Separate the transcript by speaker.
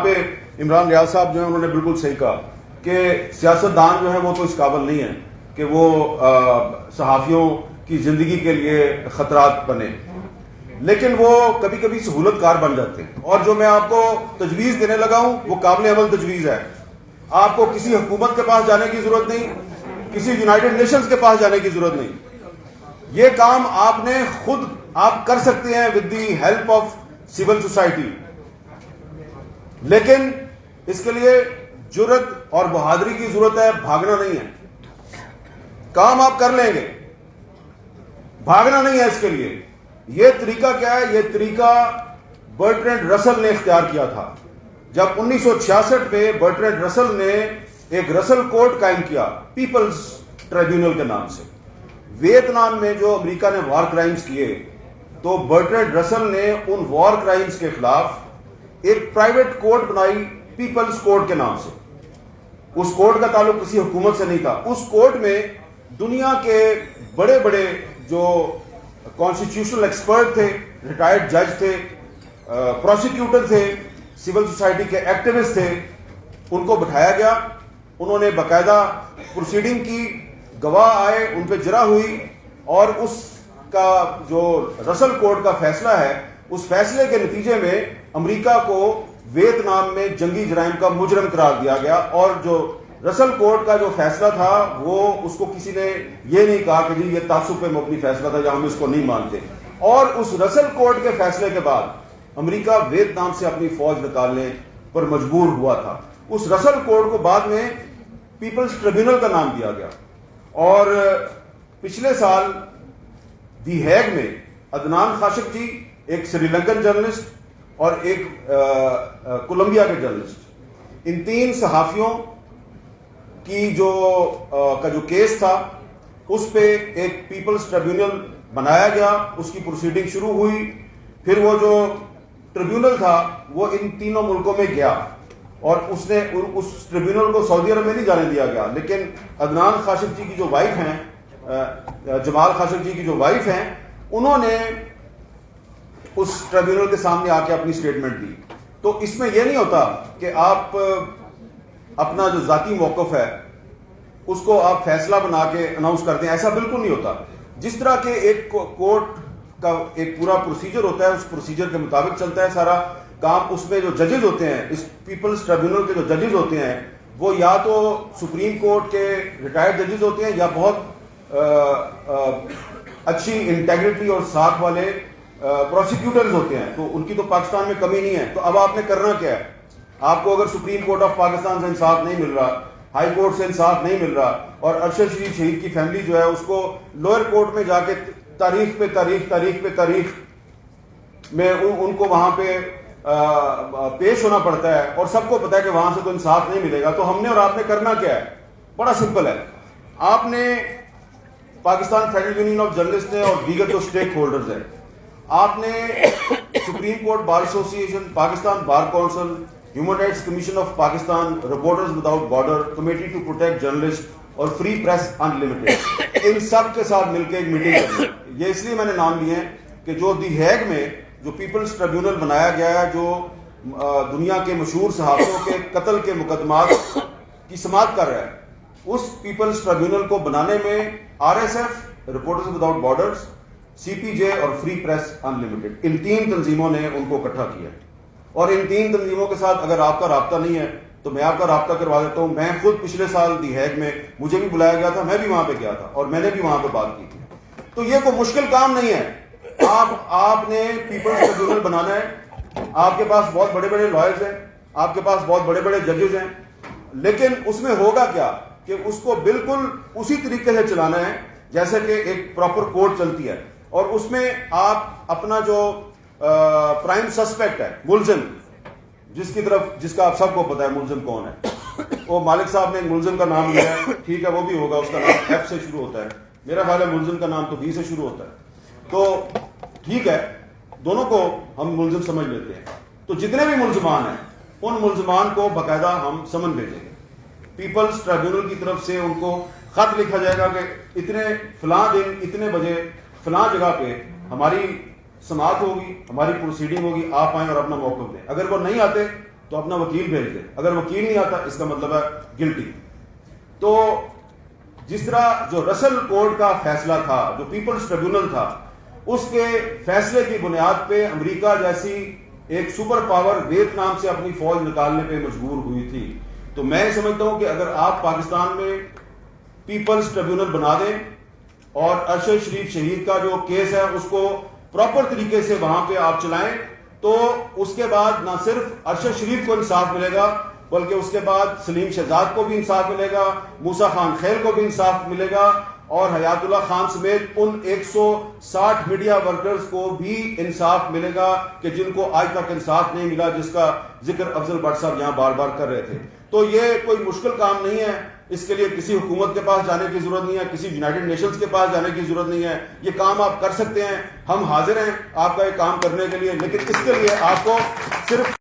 Speaker 1: پہ عمران ریاض صاحب جو ہیں انہوں نے بالکل صحیح کہا کہ سیاستدان جو ہیں وہ تو اس قابل نہیں ہیں کہ وہ صحافیوں کی زندگی کے لیے خطرات بنے، لیکن وہ کبھی کبھی سہولت کار بن جاتے ہیں. اور جو میں آپ کو تجویز دینے لگا ہوں وہ قابل عمل تجویز ہے. آپ کو کسی حکومت کے پاس جانے کی ضرورت نہیں، کسی یونائٹڈ نیشنز کے پاس جانے کی ضرورت نہیں. یہ کام آپ نے خود آپ کر سکتے ہیں with the help of civil society, لیکن اس کے لیے جرت اور بہادری کی ضرورت ہے، بھاگنا نہیں ہے. کام آپ کر لیں گے، بھاگنا نہیں ہے. اس کے لیے یہ طریقہ کیا ہے؟ یہ طریقہ برٹرینڈ رسل نے اختیار کیا تھا. جب 1966 میں برٹرینڈ رسل نے ایک رسل کوڈ قائم کیا پیپلز ٹریبیونل کے نام سے. ویتنام میں جو امریکہ نے وار کرائمز کیے تو برٹرینڈ رسل نے ان وار کرائمز کے خلاف ایک پرائیویٹ کوڈ بنائی پیپلز کوڈ کے نام سے. اس کوڈ کا تعلق کسی حکومت سے نہیں تھا. اس کوڈ میں دنیا کے بڑے بڑے جو کانسٹیٹیوشنل ایکسپرٹ تھے، ریٹائرڈ جج تھے، پروسیکیوٹر تھے، سول سوسائٹی کے ایکٹیوسٹ تھے، ان کو بٹھایا گیا. انہوں نے باقاعدہ پروسیڈنگ کی، گواہ آئے، ان پہ جرح ہوئی، اور اس کا جو رسل کوڈ کا فیصلہ ہے اس فیصلے کے نتیجے میں امریکہ کو ویتنام میں جنگی جرائم کا مجرم قرار دیا گیا. اور جو رسل کوڈ کا جو فیصلہ تھا وہ اس کو کسی نے یہ نہیں کہا کہ جی یہ تعصب پہ مبنی فیصلہ تھا یا ہم اس کو نہیں مانتے. اور اس رسل کوڈ کے فیصلے کے بعد امریکہ ویتنام سے اپنی فوج نکالنے پر مجبور ہوا تھا. اس رسل کوڈ کو بعد میں پیپلز ٹریبیونل کا نام دیا گیا. اور پچھلے سال دی ہیگ میں عدنان خاشق جی، ایک سری لنکن جرنلسٹ اور ایک کولمبیا کے جرنلسٹ، ان تین صحافیوں کی جو کیس تھا اس پہ ایک پیپلز ٹریبیونل بنایا گیا. اس کی پروسیڈنگ شروع ہوئی. پھر وہ جو ٹریبیونل تھا وہ ان تینوں ملکوں میں گیا اور اس ٹریبیونل کو سعودی عرب میں نہیں جانے دیا گیا. لیکن عدنان خاشق جی کی جو وائف ہیں، جمال خاشق جی کی جو وائف ہیں، انہوں نے اس ٹریبیونل کے سامنے آ کے اپنی سٹیٹمنٹ دی. تو اس میں یہ نہیں ہوتا کہ آپ اپنا جو ذاتی موقف ہے اس کو آپ فیصلہ بنا کے اناؤنس کرتے ہیں، ایسا بالکل نہیں ہوتا. جس طرح کہ ایک کورٹ کا ایک پورا پروسیجر ہوتا ہے، اس پروسیجر کے مطابق چلتا ہے سارا کام. اس میں جو ججز ہوتے ہیں، اس پیپلز ٹریبیونل کے جو ججز ہوتے ہیں، وہ یا تو سپریم کورٹ کے ریٹائرڈ ججز ہوتے ہیں یا بہت اچھی انٹیگریٹی اور ساتھ والے پروسیکیوٹرز ہوتے ہیں. تو ان کی تو پاکستان میں کمی نہیں ہے. تو اب آپ نے کرنا کیا ہے؟ آپ کو اگر سپریم کورٹ آف پاکستان سے انصاف نہیں مل رہا، ہائی کورٹ سے انصاف نہیں مل رہا، اور ارشد شریف شہید کی فیملی جو ہے اس کو لوئر کورٹ میں جا کے تاریخ پہ تاریخ میں ان کو وہاں پہ پیش ہونا پڑتا ہے، اور سب کو پتا ہے کہ وہاں سے تو انصاف نہیں ملے گا. تو ہم نے اور آپ نے کرنا کیا ہے؟ بڑا سمپل ہے. آپ نے Pakistan federal union of journalist ہیں اور دیگر جو اسٹیک ہولڈرز ہیں، آپ نے supreme court bar association, Pakistan bar council, human rights commission of Pakistan, reporters without border, committee to protect journalist اور فری پریس ان لمیٹڈ، ان سب کے ساتھ مل کے ایک میٹنگ کرنی. یہ اس لیے میں نے نام لیے ہیں کہ جو دی ہیگ میں جو پیپلز ٹریبیونل بنایا گیا ہے، جو دنیا کے مشہور صحافیوں کے قتل کے مقدمات کی سماعت کر رہا ہے، اس پیپلز ٹریبیونل کو بنانے میں R S F, reporters without borders, C P J اور فری پریس ان لمیٹڈ، ان تین تنظیموں نے ان کو اکٹھا کیا. اور ان تین تنظیموں کے ساتھ اگر آپ کا رابطہ نہیں ہے تو میں آپ کا رابطہ کروا دیتا ہوں. میں خود پچھلے سال دی ہیگ میں مجھے بھی بلایا گیا تھا، میں بھی وہاں پہ گیا تھا اور میں نے بھی وہاں پہ بات کی تھی. تو یہ کوئی مشکل کام نہیں ہے. آپ نے پیپلز ٹریبیونل بنانا ہے. آپ کے پاس بہت بڑے بڑے لائرز ہیں، آپ کے پاس بہت بڑے بڑے ججز ہیں، لیکن اس میں ہوگا کیا کہ اس کو بالکل اسی طریقے سے چلانا ہے جیسے کہ ایک پراپر کورٹ چلتی ہے. اور اس میں آپ اپنا جو پرائم سسپیکٹ ہے، ملزم، جس کا آپ سب کو پتا ہے ملزم کون ہے، وہ مالک صاحب نے ملزم کا نام لیا ہے، ٹھیک ہے، وہ بھی ہوگا، اس کا نام ایف سے شروع ہوتا ہے. میرا خیال ہے ملزم کا نام تو بی سے شروع ہوتا ہے. تو ٹھیک ہے، دونوں کو ہم ملزم سمجھ لیتے ہیں. تو جتنے بھی ملزمان ہیں ان ملزمان کو باقاعدہ ہم سمن بھیجیں گے. پیپلز ٹریبیونل کی طرف سے ان کو خط لکھا جائے گا کہ اتنے فلاں دن اتنے بجے فلاں جگہ پہ ہماری سماعت ہوگی، ہماری پروسیڈنگ ہوگی، آپ آئیں اور اپنا موقف دیں. اگر وہ نہیں آتے تو اپنا وکیل بھیج دیں. اگر وکیل نہیں آتا اس کا مطلب ہے گلٹی. تو جس طرح جو رسل کورٹ کا فیصلہ تھا, جو پیپلز ٹریبیونل تھا, اس کے فیصلے کی بنیاد پہ امریکہ جیسی ایک سپر پاور ویتنام سے اپنی فوج نکالنے پہ مجبور ہوئی تھی. تو میں سمجھتا ہوں کہ اگر آپ پاکستان میں پیپلز ٹریبیونل بنا دیں اور ارشد شریف شہید کا جو کیس ہے اس کو پراپر طریقے سے وہاں پہ آپ چلائیں, تو اس کے بعد نہ صرف ارشد شریف کو انصاف ملے گا بلکہ اس کے بعد سلیم شہزاد کو بھی انصاف ملے گا, موسیٰ خان خیل کو بھی انصاف ملے گا, اور حیات اللہ خان سمیت ان 160 میڈیا ورکرز کو بھی انصاف ملے گا کہ جن کو آج تک انصاف نہیں ملا, جس کا ذکر افضل بٹ صاحب یہاں بار بار کر رہے تھے. تو یہ کوئی مشکل کام نہیں ہے, اس کے لیے کسی حکومت کے پاس جانے کی ضرورت نہیں ہے, کسی یونائٹڈ نیشنز کے پاس جانے کی ضرورت نہیں ہے. یہ کام آپ کر سکتے ہیں, ہم حاضر ہیں آپ کا یہ کام کرنے کے لیے, لیکن اس کے لیے آپ کو صرف